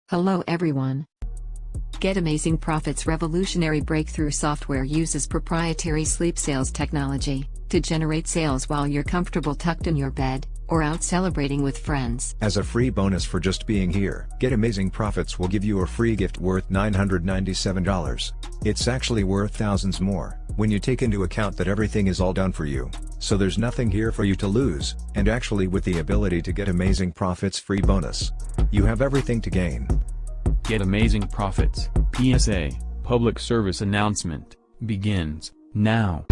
Hello everyone. Get Amazing Profits revolutionary breakthrough software uses proprietary sleep sales technology to generate sales while you're comfortable tucked in your bed or out celebrating with friends. As a free bonus for just being here, Get Amazing Profits will give you a free gift worth $997. It's actually worth thousands more, when you take into account that everything is all done for you, so there's nothing here for you to lose, and actually with the ability to get Amazing Profits free bonus, you have everything to gain. Get Amazing Profits, PSA, public service announcement, begins, now.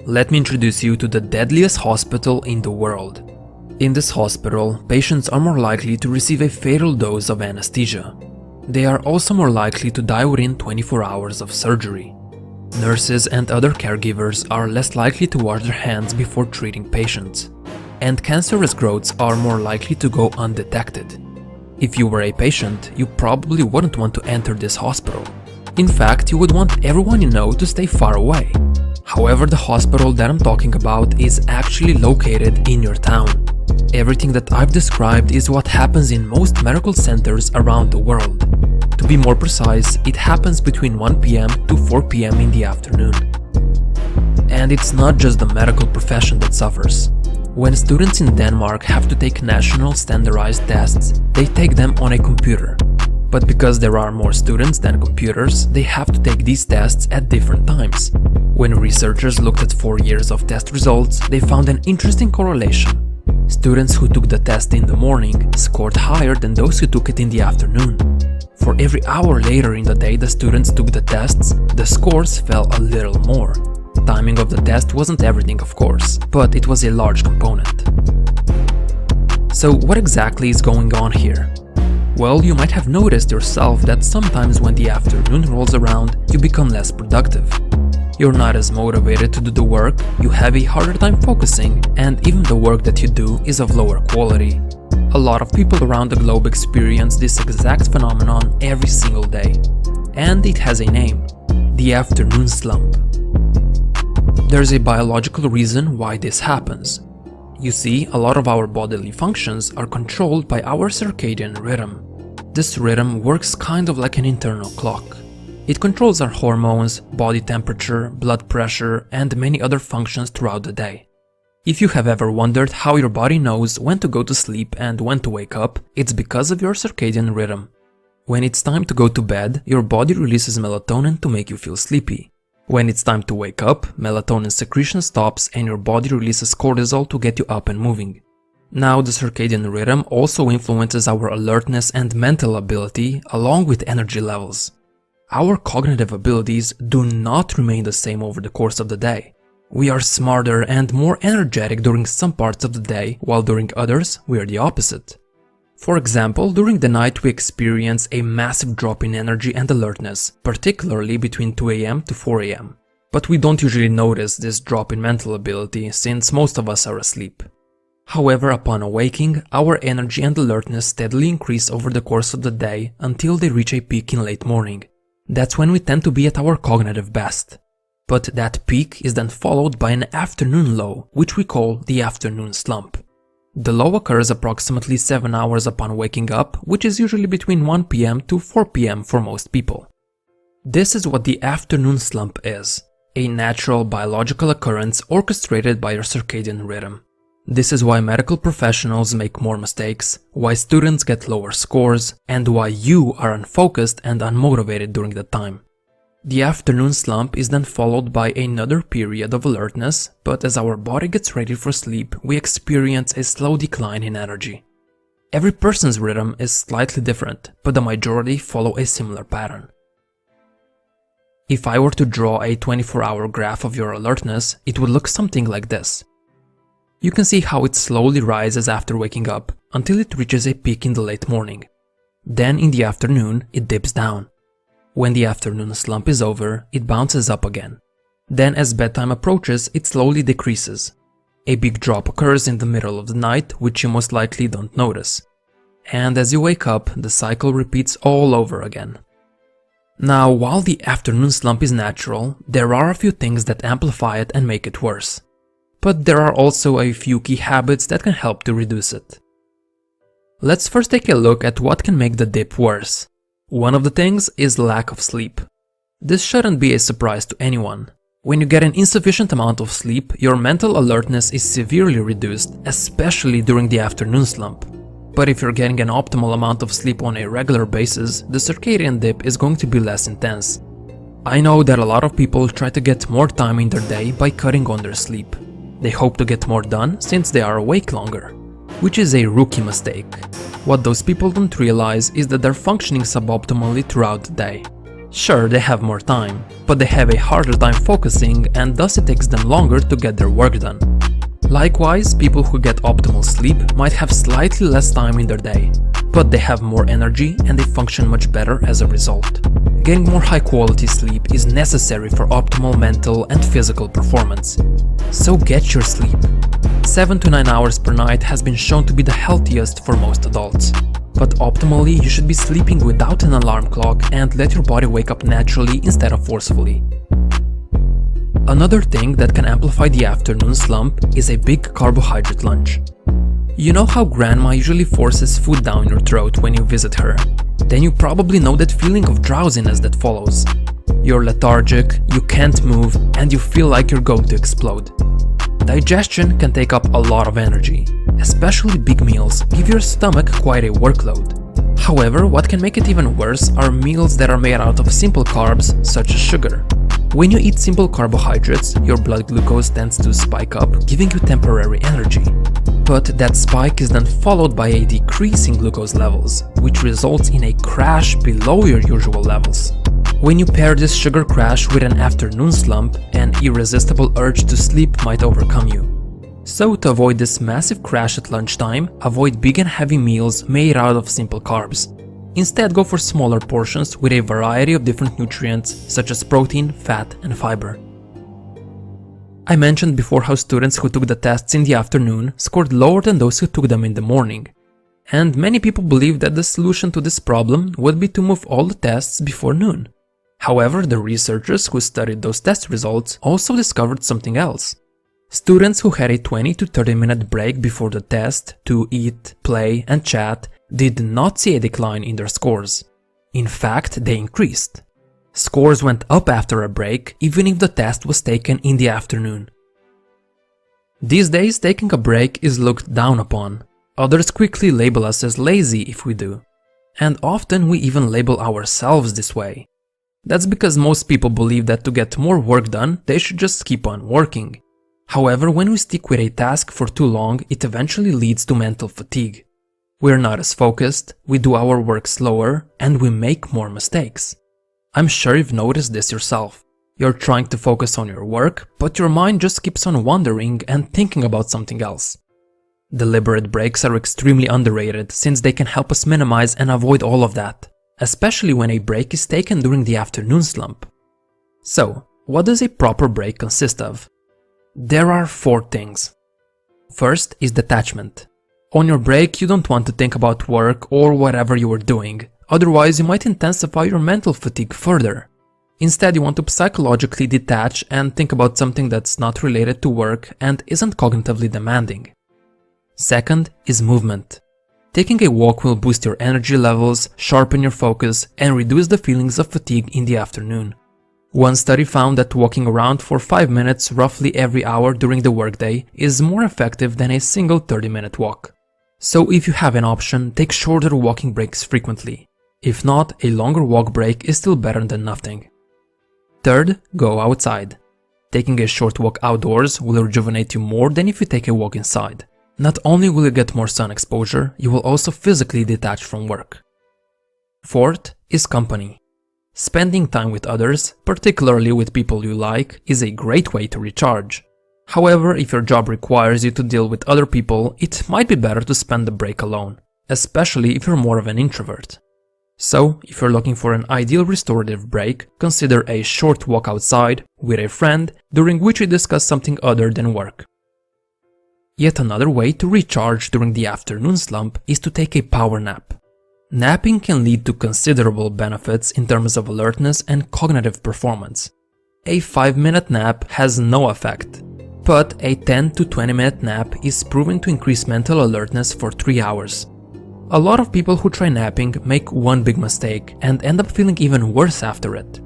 Let me introduce you to the deadliest hospital in the world. In this hospital, patients are more likely to receive a fatal dose of anesthesia. They are also more likely to die within 24 hours of surgery. Nurses and other caregivers are less likely to wash their hands before treating patients. And cancerous growths are more likely to go undetected. If you were a patient, you probably wouldn't want to enter this hospital. In fact, you would want everyone you know to stay far away. However, the hospital that I'm talking about is actually located in your town. Everything that I've described is what happens in most medical centers around the world. To be more precise, it happens between 1 p.m. to 4 p.m. in the afternoon. And it's not just the medical profession that suffers. When students in Denmark have to take national standardized tests, they take them on a computer. But because there are more students than computers, they have to take these tests at different times. When researchers looked at 4 years of test results, they found an interesting correlation. Students who took the test in the morning scored higher than those who took it in the afternoon. For every hour later in the day the students took the tests, the scores fell a little more. Timing of the test wasn't everything, of course, but it was a large component. So what exactly is going on here? Well, you might have noticed yourself that sometimes when the afternoon rolls around, you become less productive. You're not as motivated to do the work, you have a harder time focusing, and even the work that you do is of lower quality. A lot of people around the globe experience this exact phenomenon every single day. And it has a name: the afternoon slump. There's a biological reason why this happens. You see, a lot of our bodily functions are controlled by our circadian rhythm. This rhythm works kind of like an internal clock. It controls our hormones, body temperature, blood pressure, and many other functions throughout the day. If you have ever wondered how your body knows when to go to sleep and when to wake up, it's because of your circadian rhythm. When it's time to go to bed, your body releases melatonin to make you feel sleepy. When it's time to wake up, melatonin secretion stops and your body releases cortisol to get you up and moving. Now, the circadian rhythm also influences our alertness and mental ability along with energy levels. Our cognitive abilities do not remain the same over the course of the day. We are smarter and more energetic during some parts of the day, while during others we are the opposite. For example, during the night we experience a massive drop in energy and alertness, particularly between 2 a.m. to 4 a.m. But we don't usually notice this drop in mental ability since most of us are asleep. However, upon awaking, our energy and alertness steadily increase over the course of the day until they reach a peak in late morning. That's when we tend to be at our cognitive best. But that peak is then followed by an afternoon low, which we call the afternoon slump. The low occurs approximately 7 hours upon waking up, which is usually between 1 p.m. to 4 p.m. for most people. This is what the afternoon slump is, a natural biological occurrence orchestrated by your circadian rhythm. This is why medical professionals make more mistakes, why students get lower scores, and why you are unfocused and unmotivated during that time. The afternoon slump is then followed by another period of alertness, but as our body gets ready for sleep, we experience a slow decline in energy. Every person's rhythm is slightly different, but the majority follow a similar pattern. If I were to draw a 24-hour graph of your alertness, it would look something like this. You can see how it slowly rises after waking up, until it reaches a peak in the late morning. Then in the afternoon, it dips down. When the afternoon slump is over, it bounces up again. Then as bedtime approaches, it slowly decreases. A big drop occurs in the middle of the night, which you most likely don't notice. And as you wake up, the cycle repeats all over again. Now, while the afternoon slump is natural, there are a few things that amplify it and make it worse. But there are also a few key habits that can help to reduce it. Let's first take a look at what can make the dip worse. One of the things is lack of sleep. This shouldn't be a surprise to anyone. When you get an insufficient amount of sleep, your mental alertness is severely reduced, especially during the afternoon slump. But if you're getting an optimal amount of sleep on a regular basis, the circadian dip is going to be less intense. I know that a lot of people try to get more time in their day by cutting on their sleep. They hope to get more done since they are awake longer, which is a rookie mistake. What those people don't realize is that they're functioning suboptimally throughout the day. Sure, they have more time, but they have a harder time focusing, and thus it takes them longer to get their work done. Likewise, people who get optimal sleep might have slightly less time in their day, but they have more energy and they function much better as a result. Getting more high quality sleep is necessary for optimal mental and physical performance. So get your sleep. 7 to 9 hours per night has been shown to be the healthiest for most adults. But optimally, you should be sleeping without an alarm clock and let your body wake up naturally instead of forcefully. Another thing that can amplify the afternoon slump is a big carbohydrate lunch. You know how grandma usually forces food down your throat when you visit her? Then you probably know that feeling of drowsiness that follows. You're lethargic, you can't move, and you feel like you're going to explode. Digestion can take up a lot of energy. Especially big meals give your stomach quite a workload. However, what can make it even worse are meals that are made out of simple carbs, such as sugar. When you eat simple carbohydrates, your blood glucose tends to spike up, giving you temporary energy. But that spike is then followed by a decrease in glucose levels, which results in a crash below your usual levels. When you pair this sugar crash with an afternoon slump, an irresistible urge to sleep might overcome you. So to avoid this massive crash at lunchtime, avoid big and heavy meals made out of simple carbs. Instead, go for smaller portions with a variety of different nutrients such as protein, fat, and fiber. I mentioned before how students who took the tests in the afternoon scored lower than those who took them in the morning. And many people believe that the solution to this problem would be to move all the tests before noon. However, the researchers who studied those test results also discovered something else. Students who had a 20 to 30 minute break before the test to eat, play, and chat did not see a decline in their scores. In fact, they increased. Scores went up after a break, even if the test was taken in the afternoon. These days, taking a break is looked down upon. Others quickly label us as lazy if we do. And often we even label ourselves this way. That's because most people believe that to get more work done, they should just keep on working. However, when we stick with a task for too long, it eventually leads to mental fatigue. We're not as focused, we do our work slower, and we make more mistakes. I'm sure you've noticed this yourself. You're trying to focus on your work, but your mind just keeps on wandering and thinking about something else. Deliberate breaks are extremely underrated since they can help us minimize and avoid all of that, especially when a break is taken during the afternoon slump. So, what does a proper break consist of? There are 4 things. First is detachment. On your break, you don't want to think about work or whatever you were doing, otherwise you might intensify your mental fatigue further. Instead, you want to psychologically detach and think about something that's not related to work and isn't cognitively demanding. Second is movement. Taking a walk will boost your energy levels, sharpen your focus, and reduce the feelings of fatigue in the afternoon. One study found that walking around for 5 minutes roughly every hour during the workday is more effective than a single 30-minute walk. So if you have an option, take shorter walking breaks frequently. If not, a longer walk break is still better than nothing. Third, go outside. Taking a short walk outdoors will rejuvenate you more than if you take a walk inside. Not only will you get more sun exposure, you will also physically detach from work. Fourth is company. Spending time with others, particularly with people you like, is a great way to recharge. However, if your job requires you to deal with other people, it might be better to spend the break alone, especially if you're more of an introvert. So, if you're looking for an ideal restorative break, consider a short walk outside with a friend during which you discuss something other than work. Yet another way to recharge during the afternoon slump is to take a power nap. Napping can lead to considerable benefits in terms of alertness and cognitive performance. A 5-minute nap has no effect, but a 10 to 20-minute nap is proven to increase mental alertness for 3 hours. A lot of people who try napping make one big mistake and end up feeling even worse after it.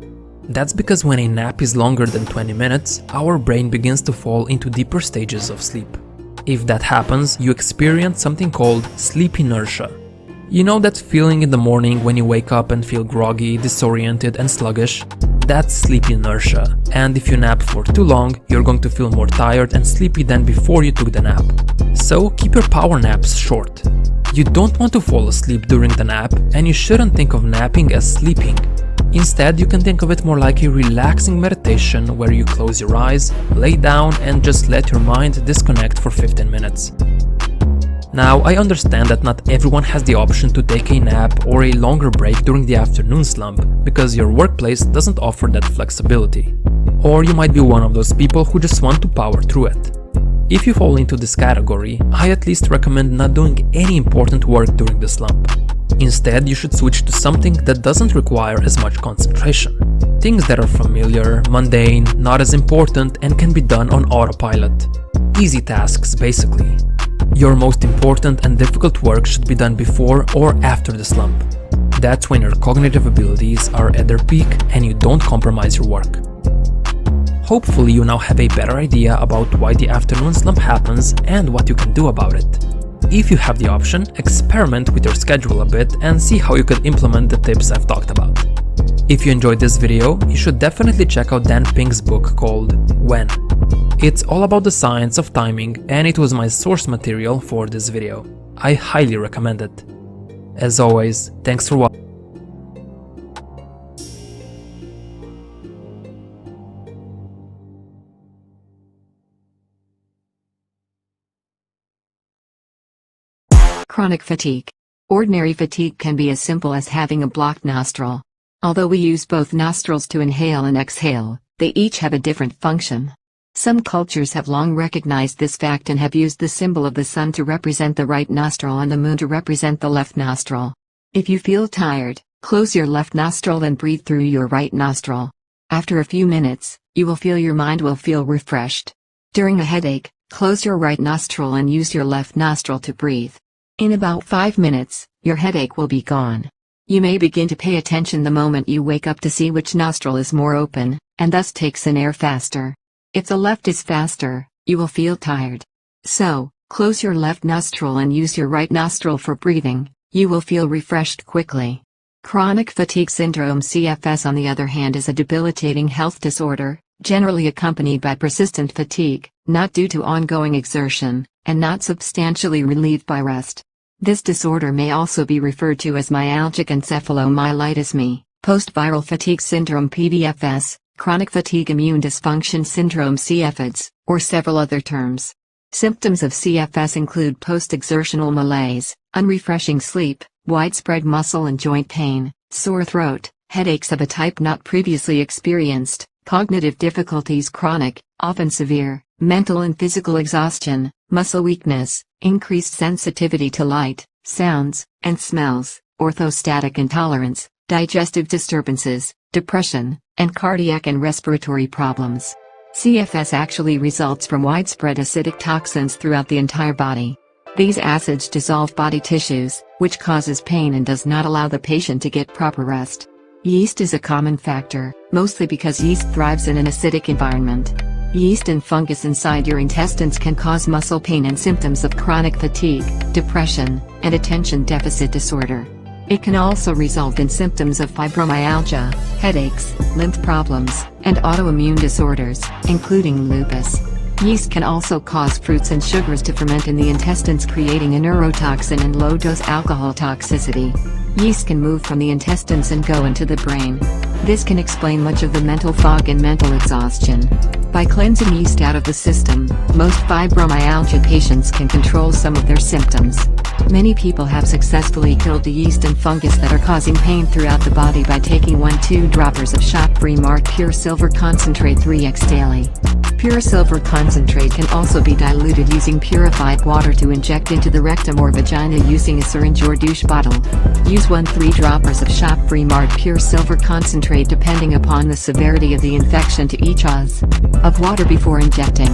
That's because when a nap is longer than 20 minutes, our brain begins to fall into deeper stages of sleep. If that happens, you experience something called sleep inertia. You know that feeling in the morning when you wake up and feel groggy, disoriented and sluggish? That's sleep inertia, and if you nap for too long, you're going to feel more tired and sleepy than before you took the nap. So keep your power naps short. You don't want to fall asleep during the nap, and you shouldn't think of napping as sleeping. Instead, you can think of it more like a relaxing meditation where you close your eyes, lay down and just let your mind disconnect for 15 minutes. Now, I understand that not everyone has the option to take a nap or a longer break during the afternoon slump because your workplace doesn't offer that flexibility. Or you might be one of those people who just want to power through it. If you fall into this category, I at least recommend not doing any important work during the slump. Instead, you should switch to something that doesn't require as much concentration. Things that are familiar, mundane, not as important, and can be done on autopilot. Easy tasks, basically. Your most important and difficult work should be done before or after the slump. That's when your cognitive abilities are at their peak and you don't compromise your work. Hopefully you now have a better idea about why the afternoon slump happens and what you can do about it. If you have the option, experiment with your schedule a bit and see how you could implement the tips I've talked about. If you enjoyed this video, you should definitely check out Dan Pink's book called When. It's all about the science of timing and it was my source material for this video. I highly recommend it. As always, thanks for watching. Chronic fatigue. Ordinary fatigue can be as simple as having a blocked nostril. Although we use both nostrils to inhale and exhale, they each have a different function. Some cultures have long recognized this fact and have used the symbol of the sun to represent the right nostril and the moon to represent the left nostril. If you feel tired, close your left nostril and breathe through your right nostril. After a few minutes, you will feel your mind will feel refreshed. During a headache, close your right nostril and use your left nostril to breathe. In about 5 minutes, your headache will be gone. You may begin to pay attention the moment you wake up to see which nostril is more open, and thus takes in air faster. If the left is faster, you will feel tired. So, close your left nostril and use your right nostril for breathing. You will feel refreshed quickly. Chronic fatigue syndrome (CFS) on the other hand is a debilitating health disorder, generally accompanied by persistent fatigue, not due to ongoing exertion, and not substantially relieved by rest. This disorder may also be referred to as myalgic encephalomyelitis (ME), post-viral fatigue syndrome (PVFS), chronic fatigue immune dysfunction syndrome (CFIDS), or several other terms. Symptoms of CFS include post-exertional malaise, unrefreshing sleep, widespread muscle and joint pain, sore throat, headaches of a type not previously experienced, cognitive difficulties chronic, often severe, mental and physical exhaustion, muscle weakness, increased sensitivity to light, sounds, and smells, orthostatic intolerance, digestive disturbances, depression, and cardiac and respiratory problems. CFS actually results from widespread acidic toxins throughout the entire body. These acids dissolve body tissues, which causes pain and does not allow the patient to get proper rest. Yeast is a common factor, mostly because yeast thrives in an acidic environment. Yeast and fungus inside your intestines can cause muscle pain and symptoms of chronic fatigue, depression, and attention deficit disorder. It can also result in symptoms of fibromyalgia, headaches, lymph problems, and autoimmune disorders, including lupus. Yeast can also cause fruits and sugars to ferment in the intestines, creating a neurotoxin and low-dose alcohol toxicity. Yeast can move from the intestines and go into the brain. This can explain much of the mental fog and mental exhaustion. By cleansing yeast out of the system, most fibromyalgia patients can control some of their symptoms. Many people have successfully killed the yeast and fungus that are causing pain throughout the body by taking 1-2 droppers of shop-free marked pure silver concentrate 3x daily. Pure silver concentrate can also be diluted using purified water to inject into the rectum or vagina using a syringe or douche bottle. Use 1-3 droppers of shop-free marked pure silver concentrate depending upon the severity of the infection to each oz of water before injecting.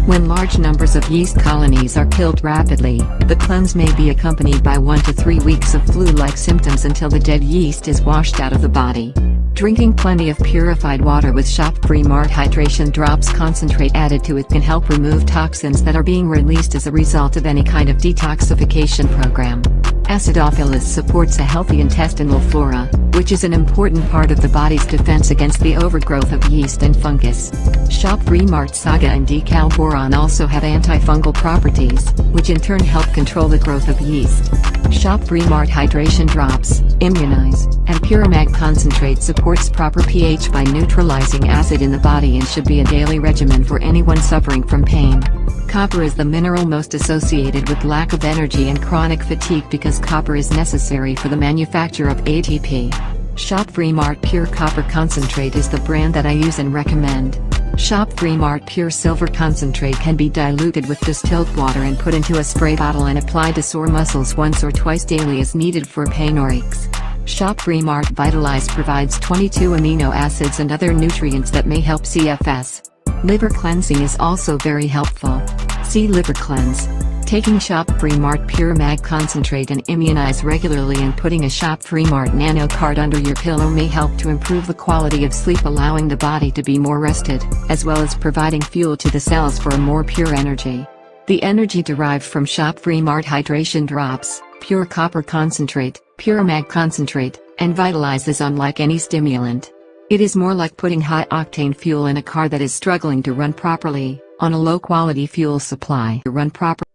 When large numbers of yeast colonies are killed rapidly, the cleanse may be accompanied by 1 to 3 weeks of flu-like symptoms until the dead yeast is washed out of the body. Drinking plenty of purified water with shop-free Mart hydration drops concentrate added to it can help remove toxins that are being released as a result of any kind of detoxification program. Acidophilus supports a healthy intestinal flora, which is an important part of the body's defense against the overgrowth of yeast and fungus. Shop-free Mart Saga and Decal Boron also have antifungal properties, which in turn help control the growth of yeast. Shop-free Mart hydration drops, immunize, and Puramag concentrate supports proper pH by neutralizing acid in the body and should be a daily regimen for anyone suffering from pain. Copper is the mineral most associated with lack of energy and chronic fatigue because copper is necessary for the manufacture of ATP. Shop-free Mart Pure Copper Concentrate is the brand that I use and recommend. Shop-free Mart Pure Silver Concentrate can be diluted with distilled water and put into a spray bottle and applied to sore muscles once or twice daily as needed for pain or aches. Shop-free Mart Vitalize provides 22 amino acids and other nutrients that may help CFS. Liver cleansing is also very helpful. See Liver Cleanse. Taking shop-free Mart Pure Mag Concentrate and immunize regularly and putting a shop-free Mart Nano card under your pillow may help to improve the quality of sleep, allowing the body to be more rested, as well as providing fuel to the cells for a more pure energy. The energy derived from shop-free Mart Hydration Drops, Pure Copper Concentrate, Pure Mag Concentrate, and Vitalize is unlike any stimulant. It is more like putting high-octane fuel in a car that is struggling to run properly, on a low-quality fuel supply. To run properly.